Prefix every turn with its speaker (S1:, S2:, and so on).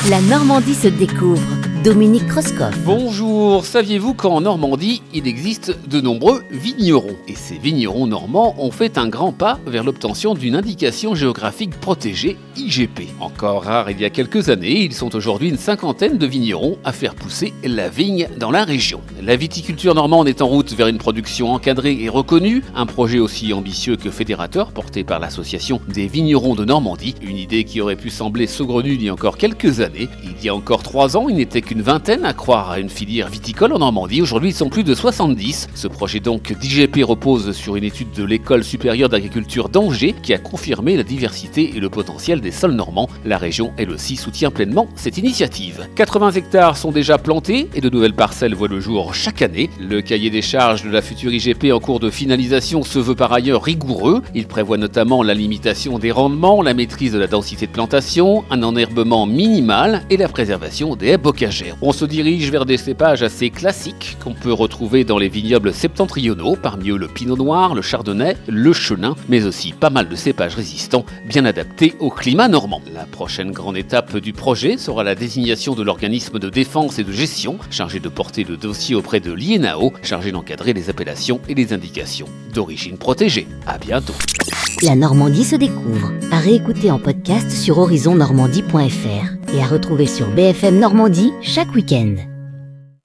S1: La Normandie se découvre. Dominique Kreuskopf.
S2: Bonjour, saviez-vous qu'en Normandie, il existe de nombreux vignerons? Et ces vignerons normands ont fait un grand pas vers l'obtention d'une indication géographique protégée, IGP. Encore rare il y a quelques années, ils sont aujourd'hui une cinquantaine de vignerons à faire pousser la vigne dans la région. La viticulture normande est en route vers une production encadrée et reconnue, un projet aussi ambitieux que fédérateur porté par l'association des vignerons de Normandie, une idée qui aurait pu sembler saugrenue il y a encore quelques années. Il y a encore 3 ans, il n'était qu'une vingtaine à croire à une filière viticole en Normandie. Aujourd'hui, ils sont plus de 70. Ce projet donc d'IGP repose sur une étude de l'École supérieure d'agriculture d'Angers qui a confirmé la diversité et le potentiel des sols normands. La région, elle aussi, soutient pleinement cette initiative. 80 hectares sont déjà plantés et de nouvelles parcelles voient le jour chaque année. Le cahier des charges de la future IGP en cours de finalisation se veut par ailleurs rigoureux. Il prévoit notamment la limitation des rendements, la maîtrise de la densité de plantation, un enherbement minimal et la préservation des haies bocagères. On se dirige vers des cépages assez classiques qu'on peut retrouver dans les vignobles septentrionaux, parmi eux le pinot noir, le chardonnay, le chenin, mais aussi pas mal de cépages résistants, bien adaptés au climat normand. La prochaine grande étape du projet sera la désignation de l'organisme de défense et de gestion, chargé de porter le dossier auprès de l'INAO, chargé d'encadrer les appellations et les indications d'origine protégée. À bientôt.
S1: La Normandie se découvre. À réécouter en podcast sur horizonnormandie.fr et à retrouver sur BFM Normandie chaque week-end.